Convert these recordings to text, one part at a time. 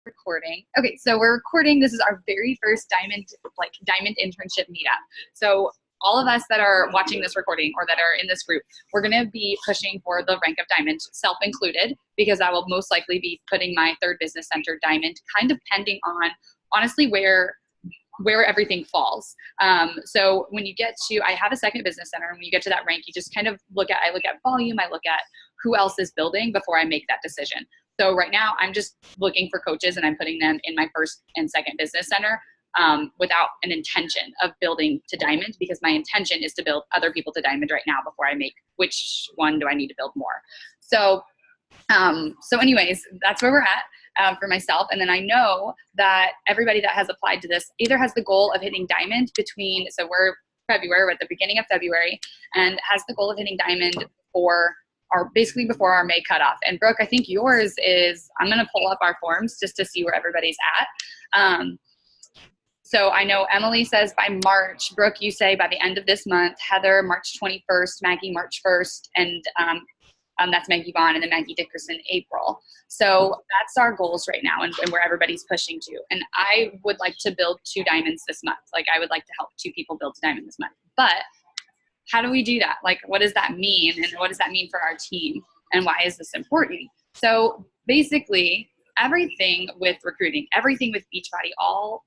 Recording. Okay, so we're recording. This is our very first diamond internship meetup. So all of us that are watching this recording or that are in this group, we're going to be pushing for the rank of diamond, self included, because I will most likely be putting my third business center diamond, kind of depending on honestly where everything falls. So when you get to, I have a second business center, and when you get to that rank, you just kind of I look at volume, I look at who else is building before I make that decision. So right now I'm just looking for coaches, and I'm putting them in my first and second business center without an intention of building to diamond, because my intention is to build other people to diamond right now before I make which one do I need to build more. So anyways, that's where we're at for myself. And then I know that everybody that has applied to this either has the goal of hitting diamond so we're at the beginning of February, and has the goal of hitting diamond basically before our May cutoff. And Brooke, I think yours is, I'm going to pull up our forms just to see where everybody's at. So I know Emily says by March, Brooke, you say by the end of this month, Heather, March 21st, Maggie, March 1st, and that's Maggie Vaughn, and then Maggie Dickerson, April. So that's our goals right now, and where everybody's pushing to. And I would like to build 2 diamonds this month. Like, I would like to help 2 people build a diamond this month. But how do we do that? Like, what does that mean? And what does that mean for our team? And why is this important? So basically, everything with recruiting, everything with Beachbody, all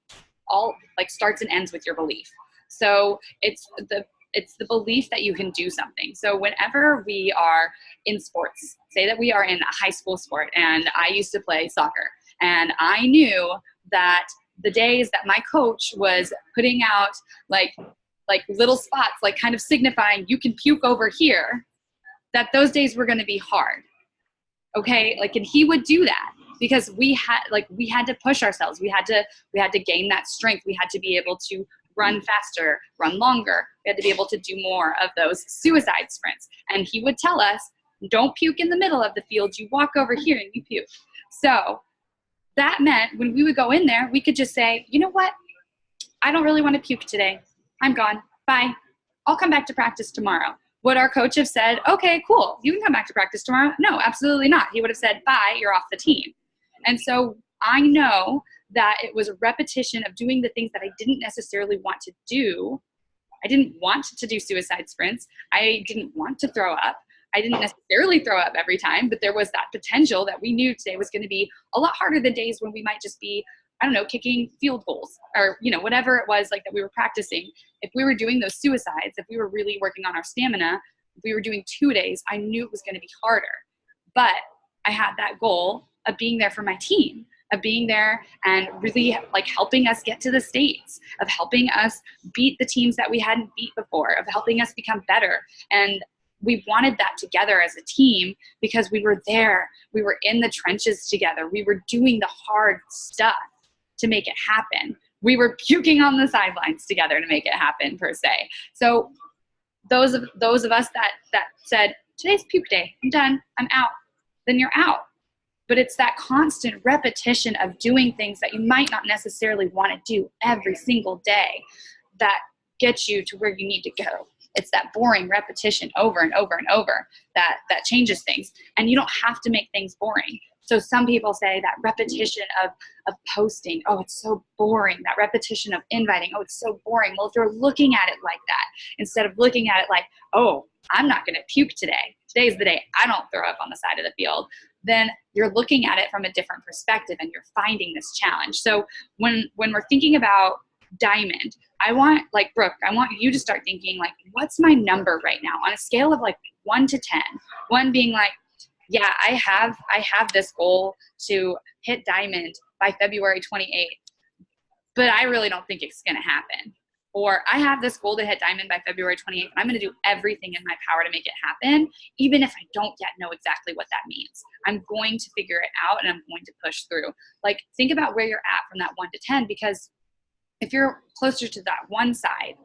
like starts and ends with your belief. So it's the belief that you can do something. So whenever we are in sports, say that we are in a high school sport, and I used to play soccer, and I knew that the days that my coach was putting out like little spots, like kind of signifying you can puke over here, that those days were going to be hard. Okay. Like, and he would do that because we had to push ourselves. We had to gain that strength. We had to be able to run faster, run longer. We had to be able to do more of those suicide sprints. And he would tell us, don't puke in the middle of the field. You walk over here and you puke. So that meant when we would go in there, we could just say, you know what? I don't really want to puke today. I'm gone. Bye. I'll come back to practice tomorrow. Would our coach have said, okay, cool, you can come back to practice tomorrow? No, absolutely not. He would have said, bye, you're off the team. And so I know that it was a repetition of doing the things that I didn't necessarily want to do. I didn't want to do suicide sprints. I didn't want to throw up. I didn't necessarily throw up every time, but there was that potential that we knew today was going to be a lot harder than days when we might just be, I don't know, kicking field goals or, whatever it was like that we were practicing. If we were doing those suicides, if we were really working on our stamina, if we were doing 2 days, I knew it was going to be harder. But I had that goal of being there for my team, of being there and really like helping us get to the States, of helping us beat the teams that we hadn't beat before, of helping us become better. And we wanted that together as a team because we were there. We were in the trenches together. We were doing the hard stuff to make it happen. We were puking on the sidelines together to make it happen, per se. So those of us that said, today's puke day, I'm done, I'm out, then you're out. But it's that constant repetition of doing things that you might not necessarily want to do every single day that gets you to where you need to go. It's that boring repetition over and over and over that changes things. And you don't have to make things boring. So some people say that repetition of posting, oh, it's so boring. That repetition of inviting, oh, it's so boring. Well, if you're looking at it like that, instead of looking at it like, oh, I'm not going to puke today. Today's the day I don't throw up on the side of the field. Then you're looking at it from a different perspective and you're finding this challenge. So when we're thinking about diamond, I want, like, Brooke, I want you to start thinking, like, what's my number right now on a scale of like 1 to 10? 1 being like, yeah, I have this goal to hit diamond by February 28th, but I really don't think it's going to happen. Or I have this goal to hit diamond by February 28th. I'm going to do everything in my power to make it happen, even if I don't yet know exactly what that means. I'm going to figure it out and I'm going to push through. Like, think about where you're at from that 1 to 10, because if you're closer to that 1 side,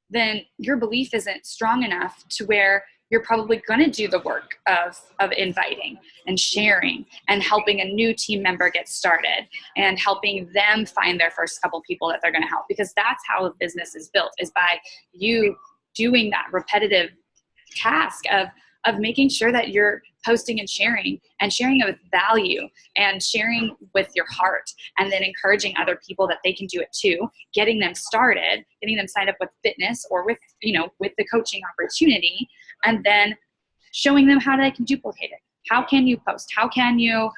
then your belief isn't strong enough to where you're probably going to do the work of inviting and sharing and helping a new team member get started and helping them find their first couple people that they're going to help, because that's how a business is built, is by you doing that repetitive task of of making sure that you're posting and sharing it with value and sharing with your heart, and then encouraging other people that they can do it too, getting them started, getting them signed up with fitness or with, with the coaching opportunity, and then showing them how they can duplicate it. How can you post? How can you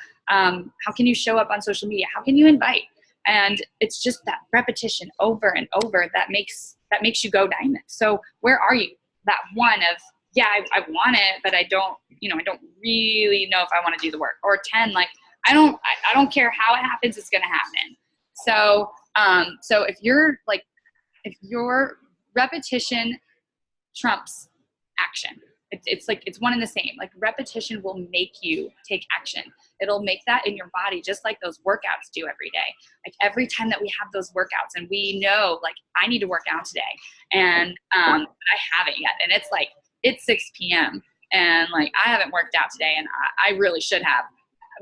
show up on social media? How can you invite? And it's just that repetition over and over that makes you go diamond. So where are you? That one of, yeah, I want it, but I don't really know if I want to do the work. Or 10, like, I don't care how it happens, it's going to happen. So, so if your repetition trumps action, it's one and the same. Like, repetition will make you take action. It'll make that in your body, just like those workouts do every day. Like, every time that we have those workouts and we know, like, I need to work out today, and but I haven't yet, and it's 6 p.m. and like, I haven't worked out today, and I really should have.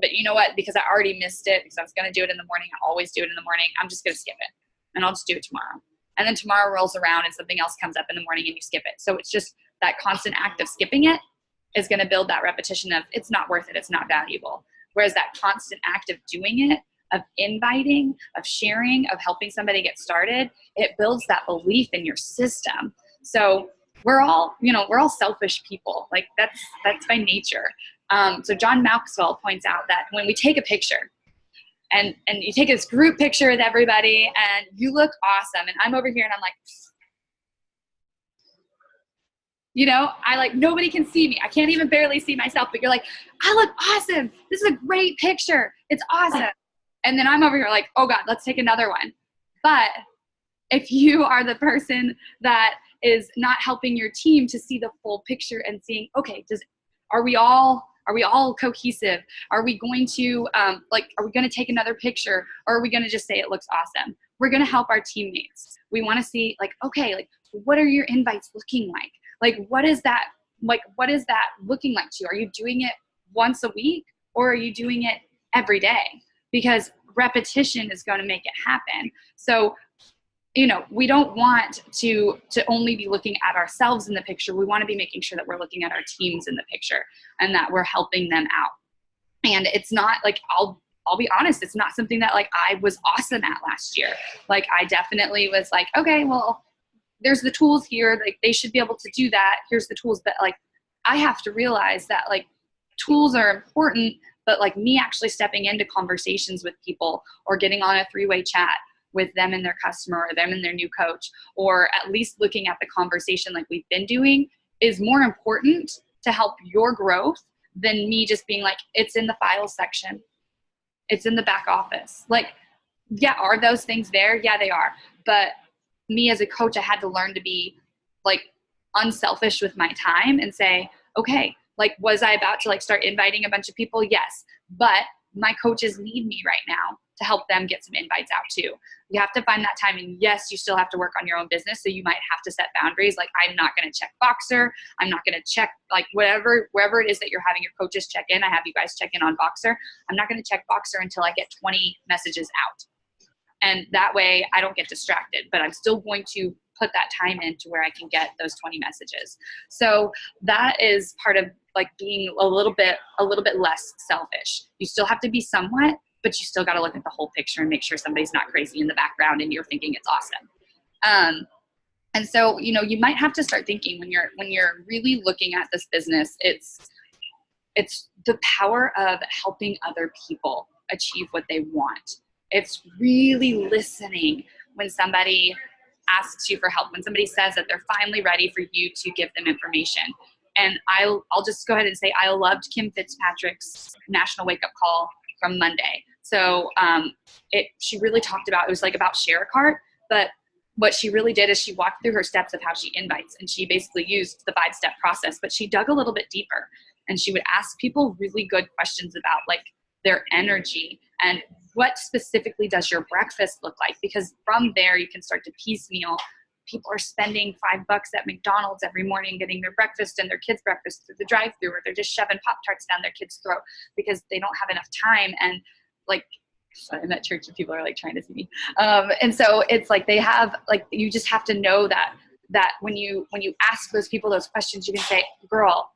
But you know what? Because I already missed it, because I was going to do it in the morning. I always do it in the morning. I'm just going to skip it, and I'll just do it tomorrow. And then tomorrow rolls around and something else comes up in the morning and you skip it. So it's just that constant act of skipping it is going to build that repetition of, it's not worth it, it's not valuable. Whereas that constant act of doing it, of inviting, of sharing, of helping somebody get started, it builds that belief in your system. So we're all selfish people. Like, that's by nature. So John Maxwell points out that when we take a picture, and you take this group picture with everybody and you look awesome, and I'm over here and I'm like, nobody can see me. I can't even barely see myself, but you're like, I look awesome. This is a great picture. It's awesome. And then I'm over here like, oh God, let's take another one. But if you are the person that is not helping your team to see the full picture and seeing, okay, are we all cohesive? Are we going to are we going to take another picture, or are we going to just say it looks awesome? We're going to help our teammates. We want to see, like, okay, like, what are your invites looking like? Like, what is that looking like to you? Are you doing it once a week, or are you doing it every day? Because repetition is going to make it happen. So, we don't want to only be looking at ourselves in the picture. We want to be making sure that we're looking at our teams in the picture and that we're helping them out. And it's not like, I'll be honest, it's not something that like I was awesome at last year. Like, I definitely was like, okay, well, there's the tools here. Like, they should be able to do that. Here's the tools. But like, I have to realize that like, tools are important, but like, me actually stepping into conversations with people, or getting on a 3-way chat with them and their customer, or them and their new coach, or at least looking at the conversation like we've been doing, is more important to help your growth than me just being like, it's in the files section, it's in the back office. Like, yeah, are those things there? Yeah, they are. But me as a coach, I had to learn to be like unselfish with my time and say, okay, like, was I about to like start inviting a bunch of people? Yes. But my coaches need me right now to help them get some invites out too. You have to find that time. And yes, you still have to work on your own business. So you might have to set boundaries. Like, I'm not going to check Boxer. I'm not going to check like wherever it is that you're having your coaches check in. I have you guys check in on Boxer. I'm not going to check Boxer until I get 20 messages out. And that way I don't get distracted, but I'm still going to put that time in to where I can get those 20 messages. So that is part of like being a little bit less selfish. You still have to be somewhat, but you still got to look at the whole picture and make sure somebody's not crazy in the background and you're thinking it's awesome. And so, you might have to start thinking when you're really looking at this business, it's the power of helping other people achieve what they want. It's really listening when somebody asks you for help, when somebody says that they're finally ready for you to give them information. And I'll just go ahead and say I loved Kim Fitzpatrick's National Wake Up Call from Monday. So she really talked about, it was like about share a cart, but what she really did is she walked through her steps of how she invites, and she basically used the 5-step process, but she dug a little bit deeper, and she would ask people really good questions about like their energy and what specifically does your breakfast look like? Because from there you can start to piecemeal. People are spending $5 at McDonald's every morning getting their breakfast and their kids' breakfast through the drive-thru, or they're just shoving Pop-Tarts down their kids' throat because they don't have enough time. And like, I'm at church and people are like trying to see me. And so it's like they have, like, you just have to know that when you ask those people those questions, you can say, girl,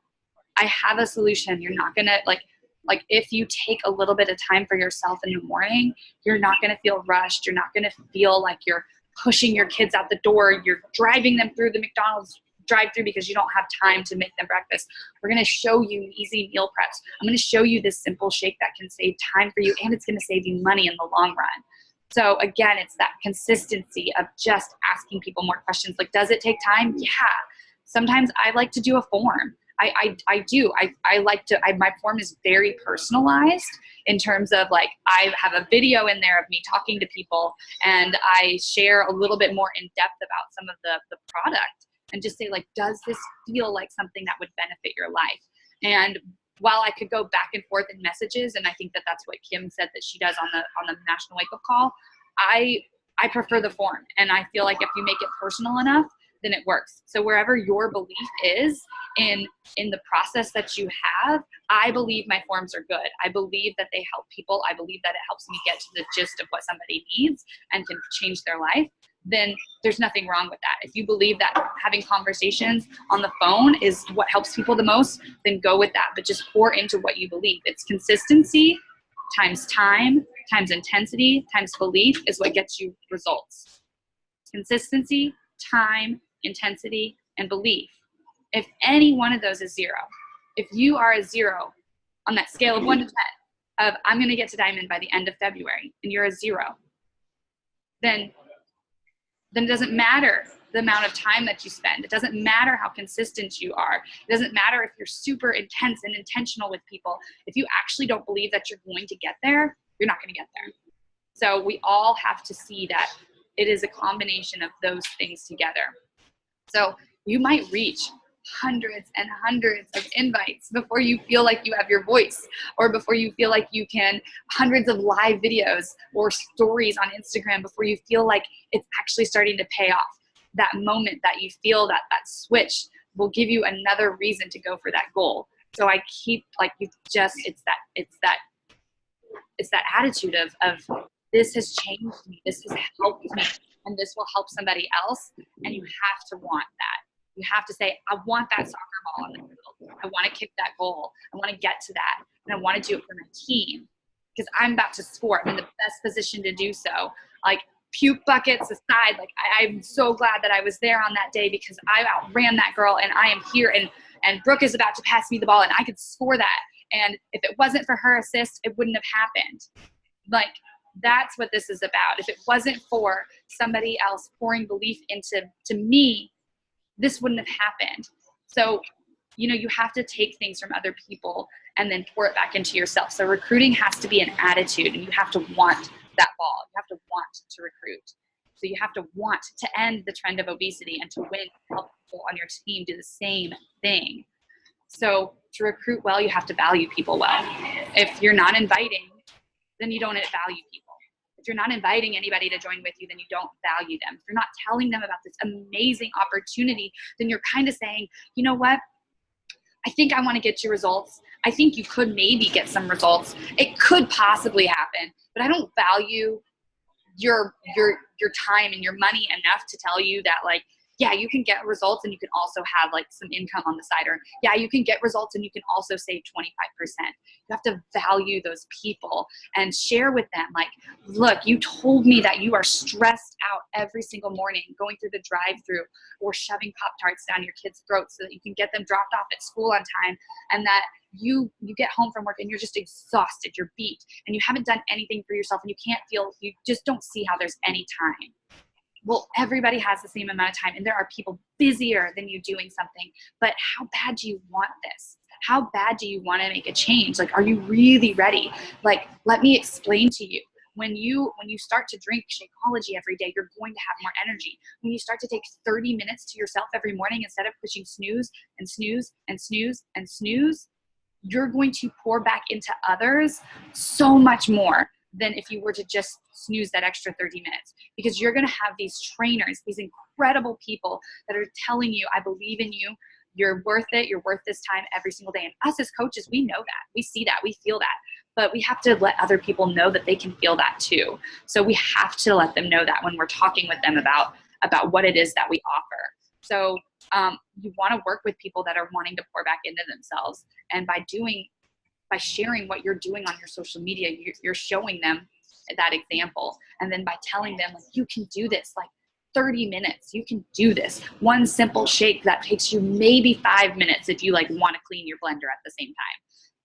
I have a solution. You're not going to like if you take a little bit of time for yourself in the morning, you're not going to feel rushed. You're not going to feel like you're pushing your kids out the door. You're driving them through the McDonald's drive-through because you don't have time to make them breakfast. We're going to show you easy meal preps. I'm going to show you this simple shake that can save time for you, and it's going to save you money in the long run. So again, it's that consistency of just asking people more questions. Like, does it take time? Yeah. Sometimes I like to do a form. I do. I like to, my form is very personalized in terms of like, I have a video in there of me talking to people, and I share a little bit more in depth about some of the product, and just say like, does this feel like something that would benefit your life? And while I could go back and forth in messages, and I think that that's what Kim said that she does on the National Wake Up Call, I prefer the form. And I feel like if you make it personal enough, then it works. So wherever your belief is in the process that you have, I believe my forms are good. I believe that they help people. I believe that it helps me get to the gist of what somebody needs and can change their life. Then there's nothing wrong with that. If you believe that having conversations on the phone is what helps people the most, then go with that. But just pour into what you believe. It's consistency times time, times intensity, times belief is what gets you results. Consistency, time, intensity, and belief. If any one of those is 0, if you are a 0 on that scale of 1 to 10 of I'm going to get to diamond by the end of February, and you're a 0, then it doesn't matter the amount of time that you spend. It doesn't matter how consistent you are. It doesn't matter if you're super intense and intentional with people. If you actually don't believe that you're going to get there, you're not going to get there. So we all have to see that it is a combination of those things together. So you might reach hundreds and hundreds of invites before you feel like you have your voice, or before you feel like you can, hundreds of live videos or stories on Instagram before you feel like it's actually starting to pay off. That moment that you feel that switch will give you another reason to go for that goal. So I keep like, it's that attitude of this has changed me, this has helped me, and this will help somebody else. And you have to want that. You have to say, I want that soccer ball on the field. I want to kick that goal. I want to get to that. And I want to do it for my team because I'm about to score. I'm in the best position to do so. Like, puke buckets aside, like I'm so glad that I was there on that day because I outran that girl, and I am here, and Brooke is about to pass me the ball, and I could score that. And if it wasn't for her assist, it wouldn't have happened. Like, that's what this is about. If it wasn't for somebody else pouring belief into me, this wouldn't have happened. So, you have to take things from other people and then pour it back into yourself. So recruiting has to be an attitude, and you have to want that ball. You have to want to recruit. So you have to want to end the trend of obesity and to win and help people on your team do the same thing. So to recruit well, you have to value people well. If you're not inviting, then you don't value people. If you're not inviting anybody to join with you, then you don't value them. If you're not telling them about this amazing opportunity, then you're kind of saying, you know what? I think I want to get you results. I think you could maybe get some results. It could possibly happen, but I don't value your time and your money enough to tell you that, like, yeah, you can get results and you can also have like some income on the side, or yeah, you can get results and you can also save 25%. You have to value those people and share with them, like, look, you told me that you are stressed out every single morning going through the drive-through or shoving Pop-Tarts down your kids' throats so that you can get them dropped off at school on time, and that you get home from work and you're just exhausted, you're beat, and you haven't done anything for yourself, and you just don't see how there's any time. Well, everybody has the same amount of time, and there are people busier than you doing something. But how bad do you want this? How bad do you want to make a change? Like, are you really ready? Like, let me explain to you. When you start to drink Shakeology every day, you're going to have more energy. When you start to take 30 minutes to yourself every morning instead of pushing snooze and snooze and snooze and snooze, you're going to pour back into others so much more than if you were to just snooze that extra 30 minutes, because you're going to have these trainers, these incredible people that are telling you, I believe in you. You're worth it. You're worth this time every single day. And us as coaches, we know that. We see that. We feel that. But we have to let other people know that they can feel that too. So we have to let them know that when we're talking with them about what it is that we offer. So you want to work with people that are wanting to pour back into themselves. And by sharing what you're doing on your social media, you're showing them that example. And then by telling them, like, you can do this, like 30 minutes, you can do this. One simple shake that takes you maybe 5 minutes if you like want to clean your blender at the same time.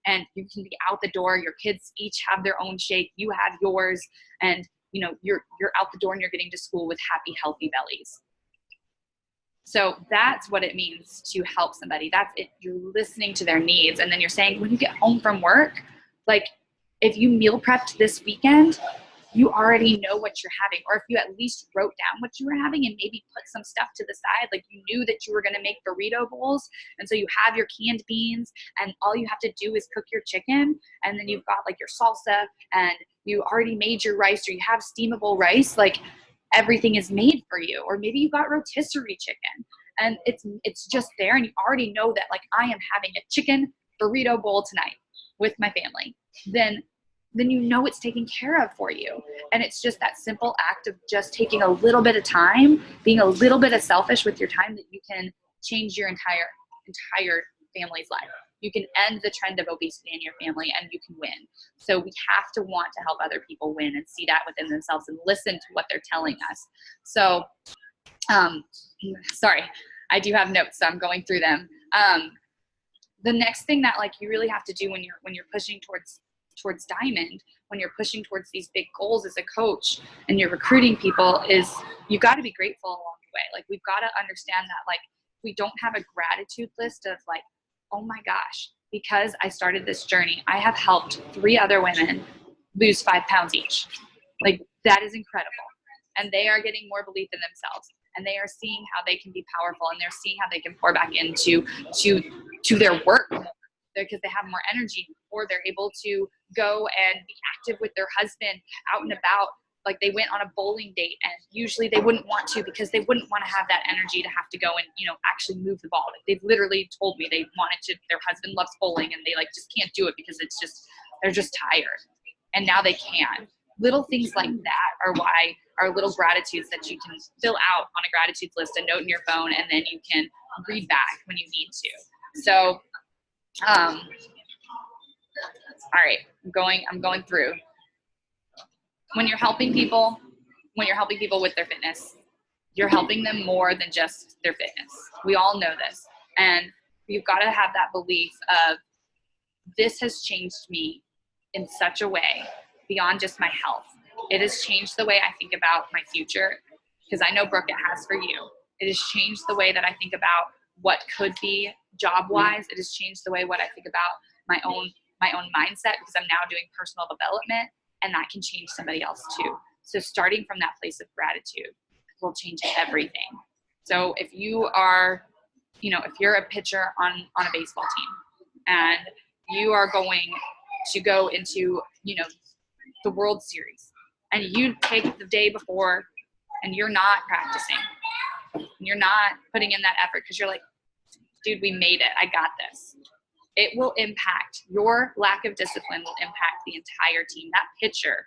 And you can be out the door. Your kids each have their own shake. You have yours. And you know, you're out the door and you're getting to school with happy, healthy bellies. So that's what it means to help somebody. That's it. You're listening to their needs. And then you're saying, when you get home from work, like if you meal prepped this weekend, you already know what you're having. Or if you at least wrote down what you were having and maybe put some stuff to the side, like you knew that you were going to make burrito bowls. And so you have your canned beans and all you have to do is cook your chicken. And then you've got like your salsa and you already made your rice, or you have steamable rice. Like everything is made for you. Or maybe you got rotisserie chicken and it's just there. And you already know that like I am having a chicken burrito bowl tonight with my family. Then you know it's taken care of for you. And it's just that simple act of just taking a little bit of time, being a little bit of selfish with your time, that you can change your entire family's life. You can end the trend of obesity in your family and you can win. So we have to want to help other people win and see that within themselves and listen to what they're telling us. So, sorry, I do have notes, so I'm going through them. The next thing that like you really have to do when you're pushing towards Diamond, when you're pushing towards these big goals as a coach and you're recruiting people, is you've got to be grateful along the way. Like we've got to understand that like we don't have a gratitude list of like, oh my gosh, because I started this journey, I have helped 3 other women lose 5 pounds each. Like that is incredible. And they are getting more belief in themselves and they are seeing how they can be powerful and they're seeing how they can pour back into to their work more, because they have more energy, or they're able to go and be active with their husband out and about. Like they went on a bowling date and usually they wouldn't want to because they wouldn't want to have that energy to have to go and, you know, actually move the ball. Like they've literally told me they wanted to, their husband loves bowling and they like just can't do it because they're just tired. And now they can. Little things like that are why are little gratitudes that you can fill out on a gratitude list, a note in your phone, and then you can read back when you need to. So, all right, I'm going through. When you're helping people with their fitness, you're helping them more than just their fitness. We all know this. And you've got to have that belief of, this has changed me in such a way beyond just my health. It has changed the way I think about my future, because I know, Brooke, it has for you. It has changed the way that I think about what could be job-wise. It has changed the way what I think about my own mindset, because I'm now doing personal development, and that can change somebody else too. So starting from that place of gratitude will change everything. So if you are, if you're a pitcher on a baseball team and you are going to go into, the World Series, and you take the day before and you're not practicing, and you're not putting in that effort because you're like, dude, we made it. I got this. It will impact, your lack of discipline will impact the entire team. That pitcher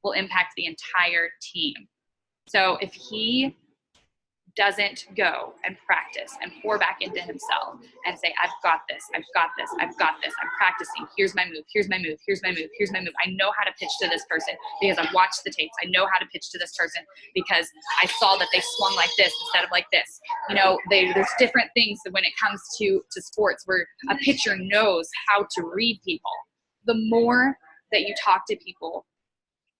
will impact the entire team. So if he doesn't go and practice and pour back into himself and say, I've got this, I'm practicing, here's my move, I know how to pitch to this person because I've watched the tapes, I know how to pitch to this person because I saw that they swung like this instead of like this. There's different things that when it comes to sports where a pitcher knows how to read people. The more that you talk to people,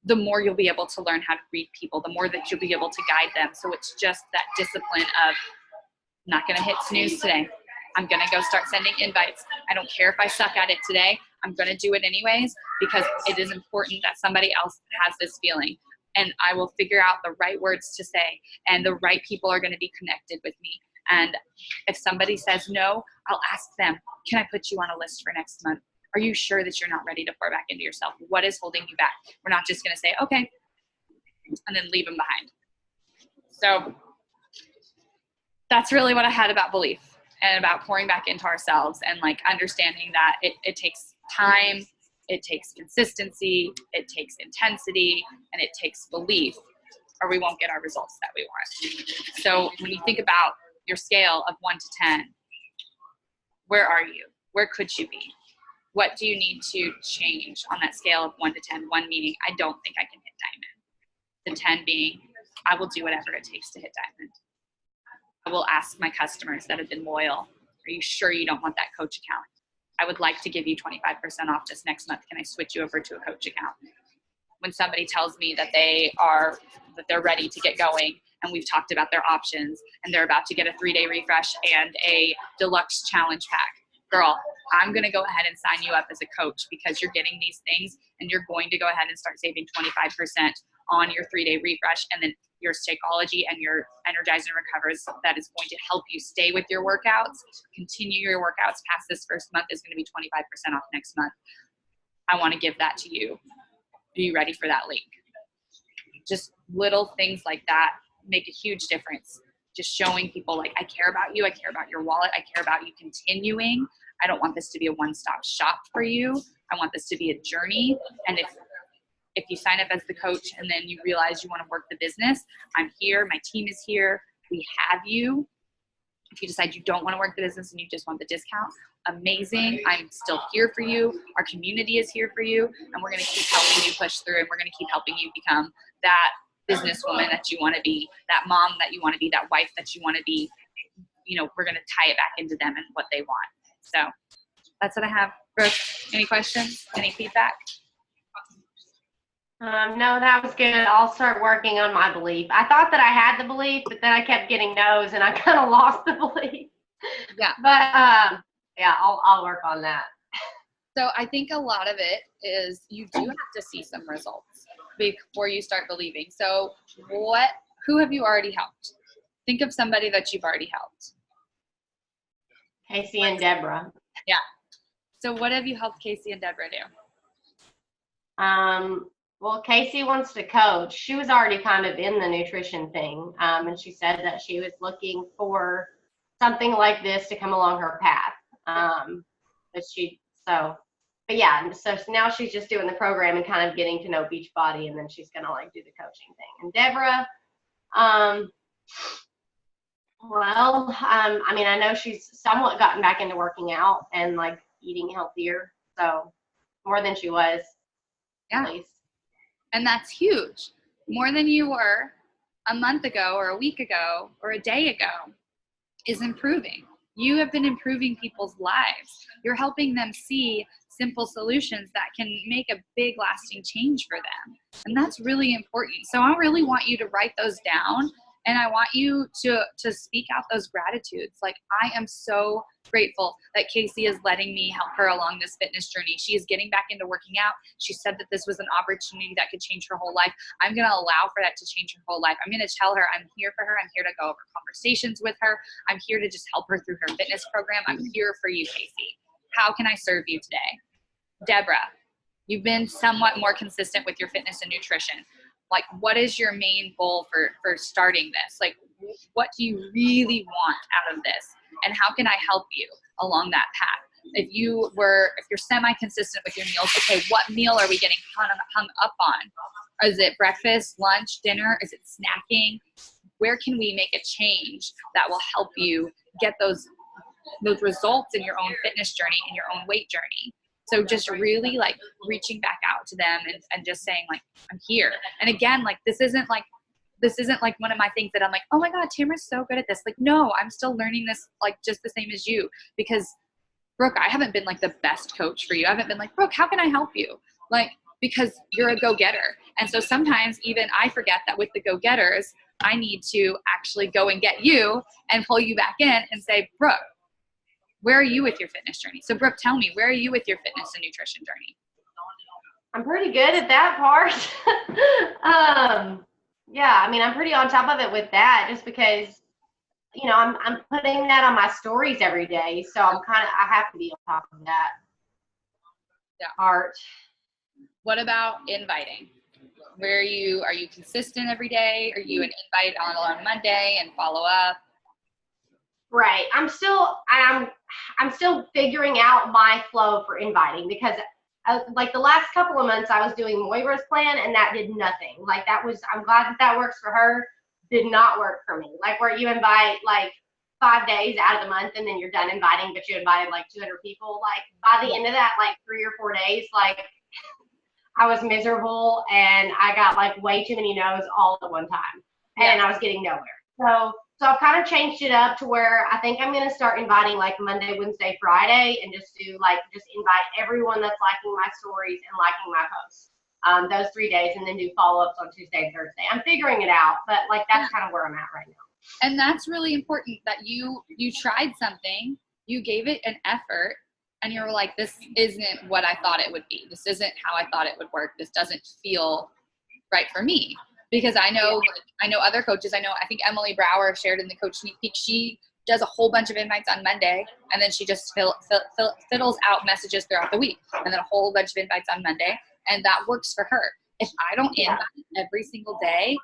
the more you'll be able to learn how to read people, the more that you'll be able to guide them. So it's just that discipline of, I'm not going to hit snooze today. I'm going to go start sending invites. I don't care if I suck at it today. I'm going to do it anyways because it is important that somebody else has this feeling. And I will figure out the right words to say, and the right people are going to be connected with me. And if somebody says no, I'll ask them, can I put you on a list for next month? Are you sure that you're not ready to pour back into yourself? What is holding you back? We're not just going to say, okay, and then leave them behind. So that's really what I had about belief and about pouring back into ourselves, and like understanding that it takes time, it takes consistency, it takes intensity, and it takes belief, or we won't get our results that we want. So when you think about your scale of 1 to 10, where are you? Where could you be? What do you need to change on that scale of 1 to 10? 1 meaning, I don't think I can hit diamond. The 10 being, I will do whatever it takes to hit diamond. I will ask my customers that have been loyal, are you sure you don't want that coach account? I would like to give you 25% off this next month. Can I switch you over to a coach account? When somebody tells me that they're ready to get going and we've talked about their options and they're about to get a 3-day refresh and a deluxe challenge pack, girl, I'm going to go ahead and sign you up as a coach because you're getting these things and you're going to go ahead and start saving 25% on your 3-day refresh, and then your Shakeology and your Energize and Recovers that is going to help you stay with your workouts, continue your workouts past this first month is going to be 25% off next month. I want to give that to you. Are you ready for that link? Just little things like that make a huge difference. Just showing people like, I care about you. I care about your wallet. I care about you continuing. I don't want this to be a one-stop shop for you. I want this to be a journey. And if you sign up as the coach and then you realize you want to work the business, I'm here. My team is here. We have you. If you decide you don't want to work the business and you just want the discount, amazing. I'm still here for you. Our community is here for you. And we're going to keep helping you push through, and we're going to keep helping you become that businesswoman that you want to be, that mom that you want to be, that wife that you want to be. You know, we're going to tie it back into them and what they want. So that's what I have. Brooke, any questions? Any feedback? No, that was good. I'll start working on my belief. I thought that I had the belief, but then I kept getting no's and I kind of lost the belief. Yeah. But yeah, I'll work on that. So I think a lot of it is you do have to see some results before you start believing. So who have you already helped? Think of somebody that you've already helped. Casey and Deborah. Yeah. So what have you helped Casey and Deborah do? Well, Casey wants to coach. She was already kind of in the nutrition thing, and she said that she was looking for something like this to come along her path. But yeah, so now she's just doing the program and kind of getting to know Beachbody, and then she's gonna like do the coaching thing. And Deborah, I mean, I know she's somewhat gotten back into working out and like eating healthier, so more than she was. Yeah. At least. And that's huge. More than you were a month ago or a week ago or a day ago is improving. You have been improving people's lives. You're helping them see simple solutions that can make a big lasting change for them. And that's really important. So I really want you to write those down, and I want you to speak out those gratitudes. Like, I am so grateful that Casey is letting me help her along this fitness journey. She is getting back into working out. She said that this was an opportunity that could change her whole life. I'm going to allow for that to change her whole life. I'm going to tell her I'm here for her. I'm here to go over conversations with her. I'm here to just help her through her fitness program. I'm here for you, Casey. How can I serve you today? Deborah, you've been somewhat more consistent with your fitness and nutrition. Like, what is your main goal for starting this? Like, what do you really want out of this? And how can I help you along that path? If you're semi-consistent with your meals, okay, what meal are we getting hung up on? Is it breakfast, lunch, dinner? Is it snacking? Where can we make a change that will help you get those results in your own fitness journey and your own weight journey? So just really like reaching back out to them and just saying like, I'm here. And again, like, this isn't like one of my things that I'm like, oh my God, Tamara's so good at this. Like, no, I'm still learning this like just the same as you, because Brooke, I haven't been like the best coach for you. I haven't been like, Brooke, how can I help you? Like, because you're a go-getter. And so sometimes even I forget that with the go-getters, I need to actually go and get you and pull you back in and say, Brooke, where are you with your fitness journey? So Brooke, tell me, where are you with your fitness and nutrition journey? I'm pretty good at that part. Yeah, I mean, I'm pretty on top of it with that, just because, you know, I'm putting that on my stories every day. So I have to be on top of that. Yeah. Part. What about inviting? Are you consistent every day? Are you an invite on Monday and follow up? Right. I'm still figuring out my flow for inviting, because like the last couple of months I was doing Moira's plan and that did nothing. Like I'm glad that works for her. Did not work for me. Like where you invite like 5 days out of the month and then you're done inviting, but you invited like 200 people. Like by the end of that, like 3 or 4 days, like I was miserable and I got like way too many no's all at one time, and I was getting nowhere. So I've kind of changed it up to where I think I'm going to start inviting like Monday, Wednesday, Friday, and just invite everyone that's liking my stories and liking my posts. Those 3 days, and then do follow-ups on Tuesday and Thursday. I'm figuring it out, but like that's kind of where I'm at right now. And that's really important that you tried something, you gave it an effort, and you were like, this isn't what I thought it would be. This isn't how I thought it would work. This doesn't feel right for me. Because I know, I know other coaches. I think Emily Brower shared in the Coach Sneak Peek. She does a whole bunch of invites on Monday, and then she just fiddles out messages throughout the week, and then a whole bunch of invites on Monday, and that works for her. If I don't invite every single day,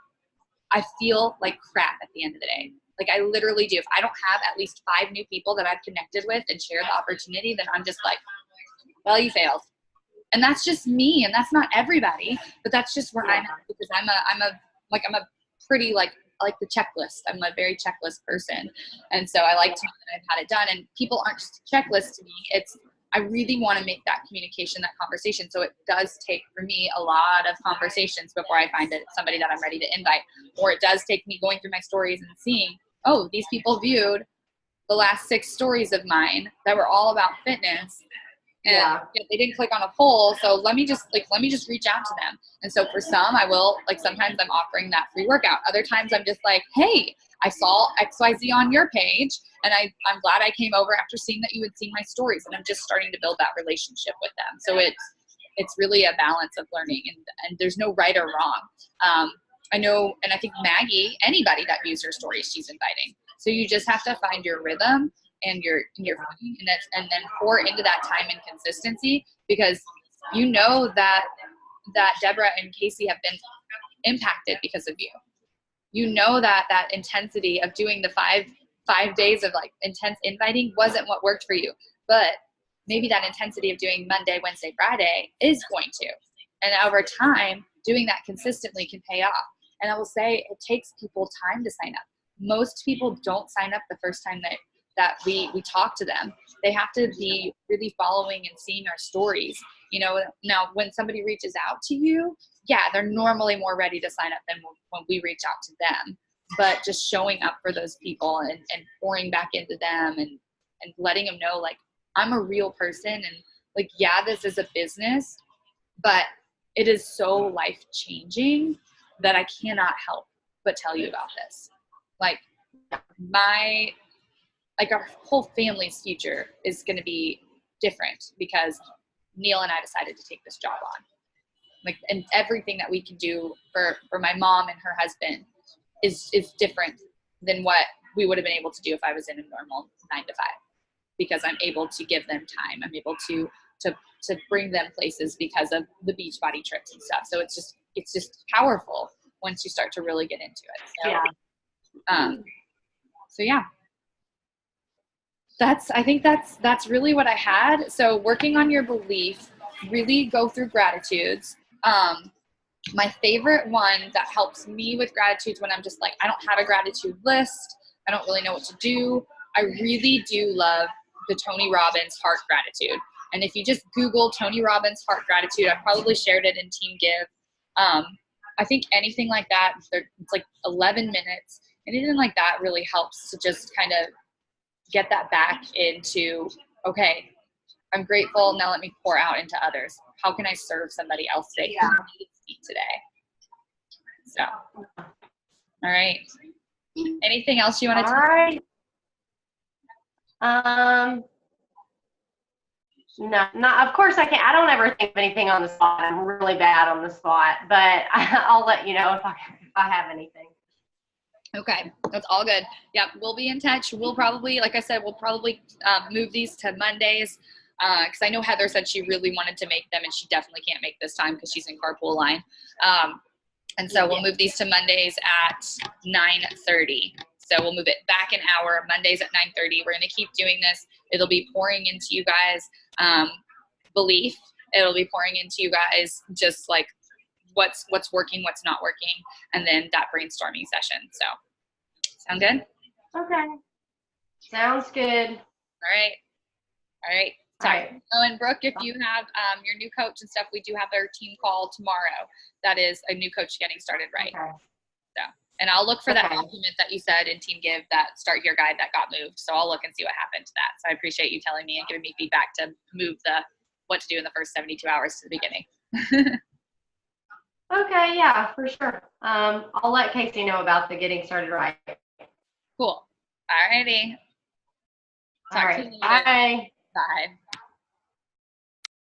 I feel like crap at the end of the day. Like I literally do. If I don't have at least 5 new people that I've connected with and shared the opportunity, then I'm just like, well, you failed. And that's just me, and that's not everybody, but that's just where I'm at, because I'm a pretty I like the checklist. I'm a very checklist person. And so I like to know that I've had it done, and people aren't just a checklist to me. I really want to make that communication, that conversation. So it does take for me a lot of conversations before I find somebody that I'm ready to invite, or it does take me going through my stories and seeing, oh, these people viewed the last 6 stories of mine that were all about fitness. And they didn't click on a poll, so let me just reach out to them. And so for some, I will, sometimes I'm offering that free workout. Other times I'm just like, hey, I saw XYZ on your page, and I'm glad I came over after seeing that you had seen my stories, and I'm just starting to build that relationship with them. So it's really a balance of learning, and there's no right or wrong. I know, and I think Maggie, anybody that views her stories, she's inviting. So you just have to find your rhythm and your footing, and then pour into that time and consistency, because you know that Deborah and Casey have been impacted because of you. You know that intensity of doing the five days of intense inviting wasn't what worked for you, but maybe that intensity of doing Monday, Wednesday, Friday is going to. And over time, doing that consistently can pay off. And I will say it takes people time to sign up. Most people don't sign up the first time that we talk to them. They have to be really following and seeing our stories. Now when somebody reaches out to you, they're normally more ready to sign up than when we reach out to them. But just showing up for those people and pouring back into them and letting them know, I'm a real person, and this is a business, but it is so life-changing that I cannot help but tell you about this. Our whole family's future is going to be different because Neil and I decided to take this job on. And everything that we can do for my mom and her husband is different than what we would have been able to do if I was in a normal 9 to 5, because I'm able to give them time. I'm able to bring them places because of the Beachbody trips and stuff. So it's just powerful once you start to really get into it. So I think that's really what I had. So working on your belief, really go through gratitudes. My favorite one that helps me with gratitudes when I'm just I don't have a gratitude list, I don't really know what to do, I really do love the Tony Robbins Heart Gratitude. And if you just Google Tony Robbins Heart Gratitude, I probably shared it in Team Give. I think anything like that, it's 11 minutes. Anything like that really helps to just kind of get that back into, okay, I'm grateful, now let me pour out into others. How can I serve somebody else today who needs me today? So, all right. Anything else you want to tell? All right. No, of course I can't. I don't ever think of anything on the spot. I'm really bad on the spot, but I'll let you know if I have anything. Okay, that's all good. Yeah, we'll be in touch. We'll probably, like I said, move these to Mondays, because I know Heather said she really wanted to make them, and she definitely can't make this time because she's in carpool line. And so we'll move these to Mondays at 9:30. So we'll move it back an hour, Mondays at 9:30. We're going to keep doing this. It'll be pouring into you guys belief. It'll be pouring into you guys just what's working, what's not working, and then that brainstorming session. So sound good? Okay. Sounds good. All right. All right. All Sorry. right. Oh, and Brooke, if you have your new coach and stuff, we do have our team call tomorrow. That is a new coach getting started right. Okay. So, and I'll look for that Okay. document that you said in Team Give, that Start Here guide that got moved. So I'll look and see what happened to that. So I appreciate you telling me and giving me feedback to move the what to do in the first 72 hours to the beginning. Okay, yeah, for sure. I'll let Casey know about the getting started right. Cool. All righty. All right. Bye. Bye.